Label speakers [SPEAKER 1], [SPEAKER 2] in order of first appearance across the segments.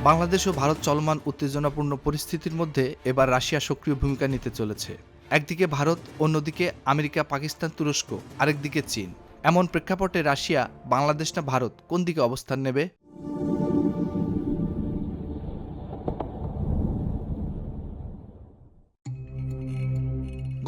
[SPEAKER 1] বাংলাদেশ ও ভারত চলমান উত্তেজনাপূর্ণ পরিস্থিতির মধ্যে এবার রাশিয়া সক্রিয় ভূমিকা নিতে চলেছে। একদিকে ভারত, অন্যদিকে আমেরিকা, পাকিস্তান, তুরস্ক, আরেকদিকে চীন। এমন প্রেক্ষাপটে রাশিয়া, বাংলাদেশ না ভারত কোন দিকে অবস্থান নেবে?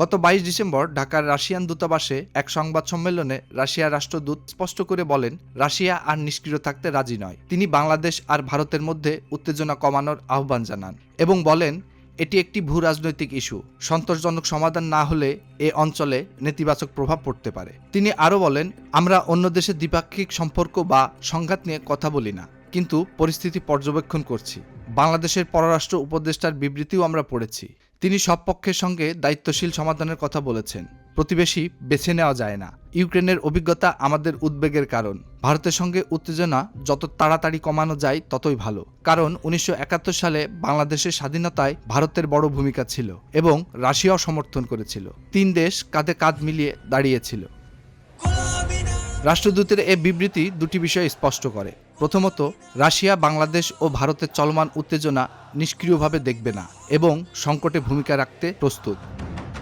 [SPEAKER 1] গত ২২ ডিসেম্বর ঢাকার রাশিয়ান দূতাবাসে এক সংবাদ সম্মেলনে রাশিয়ার রাষ্ট্রদূত স্পষ্ট করে বলেন, রাশিয়া আর নিষ্ক্রিয় থাকতে রাজি নয়। তিনি বাংলাদেশ আর ভারতের মধ্যে উত্তেজনা কমানোর আহ্বান জানান এবং বলেন, এটি একটি ভূ রাজনৈতিক ইস্যু। সন্তোষজনক সমাধান না হলে এ অঞ্চলে নেতিবাচক প্রভাব পড়তে পারে। তিনি আরও বলেন, আমরা অন্য দেশের দ্বিপাক্ষিক সম্পর্ক বা সংঘাত নিয়ে কথা বলি না, কিন্তু পরিস্থিতি পর্যবেক্ষণ করছি। বাংলাদেশের পররাষ্ট্র উপদেষ্টার বিবৃতিও আমরা পড়েছি। তিনি সব পক্ষের সঙ্গে দায়িত্বশীল সমাধানের কথা বলেছেন। প্রতিবেশী বেছে নেওয়া যায় না। ইউক্রেনের অভিজ্ঞতা আমাদের উদ্বেগের কারণ। ভারতের সঙ্গে উত্তেজনা যত তাড়াতাড়ি কমানো যায় ততই ভালো, কারণ ১৯৭১ সালে বাংলাদেশের স্বাধীনতায় ভারতের বড় ভূমিকা ছিল এবং রাশিয়াও সমর্থন করেছিল। ৩ দেশ কাঁধে কাঁধ মিলিয়ে দাঁড়িয়েছিল। রাষ্ট্রদূতের এ বিবৃতি দুটি বিষয় স্পষ্ট করে। প্রথমত, রাশিয়া বাংলাদেশ ও ভারতের চলমান উত্তেজনা নিষ্ক্রিয়ভাবে দেখবে না এবং সংকটে ভূমিকা রাখতে প্রস্তুত।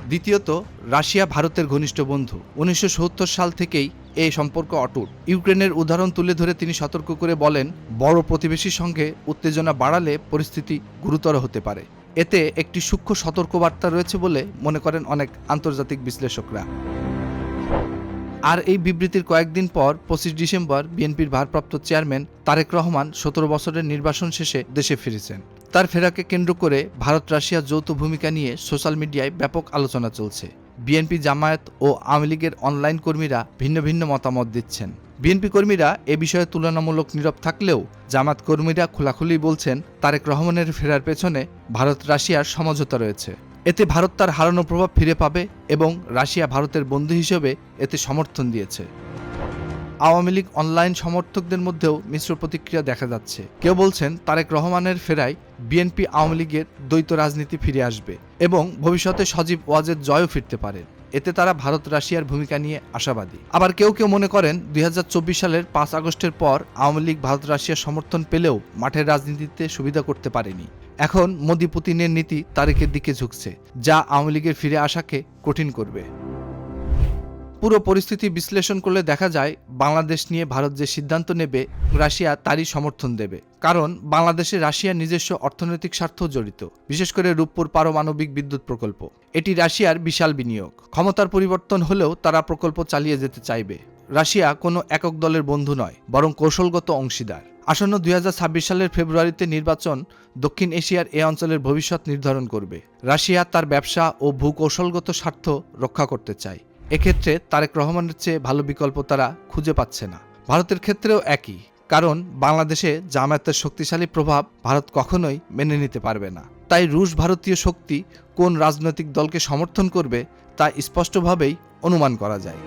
[SPEAKER 1] দ্বিতীয়ত, রাশিয়া ভারতের ঘনিষ্ঠ বন্ধু। ১৯৭০ সাল থেকেই এই সম্পর্ক অটুট। ইউক্রেনের উদাহরণ তুলে ধরে তিনি সতর্ক করে বলেন, বড় প্রতিবেশীর সঙ্গে উত্তেজনা বাড়ালে পরিস্থিতি গুরুতর হতে পারে। এতে একটি সূক্ষ্ম সতর্কবার্তা রয়েছে বলে মনে করেন অনেক আন্তর্জাতিক বিশ্লেষকরা। আর এই বিবৃতির কয়েকদিন পর ২৫ ডিসেম্বর বিএনপির ভারপ্রাপ্ত চেয়ারম্যান তারেক রহমান ১৭ বছরের নির্বাসন শেষে দেশে ফিরেছেন। তার ফেরাকে কেন্দ্র করে ভারত রাশিয়া যৌথ ভূমিকা নিয়ে সোশ্যাল মিডিয়ায় ব্যাপক আলোচনা চলছে। বিএনপি, জামায়াত ও আওয়ামী লীগের অনলাইন কর্মীরা ভিন্ন ভিন্ন মতামত দিচ্ছেন। বিএনপি কর্মীরা এ বিষয়ে তুলনামূলক নীরব থাকলেও জামায়াত কর্মীরা খোলাখুলি বলছেন, তারেক রহমানের ফেরার পেছনে ভারত রাশিয়ার সমঝোতা রয়েছে। এতে ভারত তার হারানো প্রভাব ফিরে পাবে এবং রাশিয়া ভারতের বন্ধু হিসেবে এতে সমর্থন দিয়েছে। আওয়ামী লীগ অনলাইন সমর্থকদের মধ্যেও মিশ্র প্রতিক্রিয়া দেখা যাচ্ছে। কেউ বলছেন, তারেক রহমানের ফেরায় বিএনপি আওয়ামী লীগের দ্বৈত রাজনীতি ফিরে আসবে এবং ভবিষ্যতে সজীব ওয়াজেদ জয়ও ফিরতে পারেন। এতে তারা ভারত রাশিয়ার ভূমিকা নিয়ে আশাবাদী। আবার কেউ কেউ মনে করেন, ২০২৪ সালের ৫ আগস্টের পর আওয়ামী লীগ ভারত রাশিয়ার সমর্থন পেলেও মাঠের রাজনীতিতে সুবিধা করতে পারেনি। এখন মোদি পুতিনের নীতি তারেকের দিকে ঝুঁকছে, যা আওয়ামী লীগের ফিরে আসাকে কঠিন করবে। পুরো পরিস্থিতি বিশ্লেষণ করলে দেখা যায়, বাংলাদেশ নিয়ে ভারত যে সিদ্ধান্ত নেবে রাশিয়া তারই সমর্থন দেবে। কারণ বাংলাদেশে রাশিয়ার নিজস্ব অর্থনৈতিক স্বার্থ জড়িত, বিশেষ করে রূপপুর পারমাণবিক বিদ্যুৎ প্রকল্প। এটি রাশিয়ার বিশাল বিনিয়োগ। ক্ষমতার পরিবর্তন হলেও তারা প্রকল্প চালিয়ে যেতে চাইবে। রাশিয়া কোনো একক দলের বন্ধু নয়, বরং কৌশলগত অংশীদার। আসন্ন ২০২৬ সালের ফেব্রুয়ারিতে নির্বাচন দক্ষিণ এশিয়ার এ অঞ্চলের ভবিষ্যৎ নির্ধারণ করবে। রাশিয়া তার ব্যবসা ও ভূকৌশলগত স্বার্থ রক্ষা করতে চায়। এক্ষেত্রে তারেক রহমানের চেয়ে ভালো বিকল্প তারা খুঁজে পাচ্ছে না। ভারতের ক্ষেত্রেও একই, কারণ বাংলাদেশে জামায়াতের শক্তিশালী প্রভাব ভারত কখনোই মেনে নিতে পারবে না। তাই রুশ ভারতীয় শক্তি কোন রাজনৈতিক দলকে সমর্থন করবে তা স্পষ্টভাবেই অনুমান করা যায়।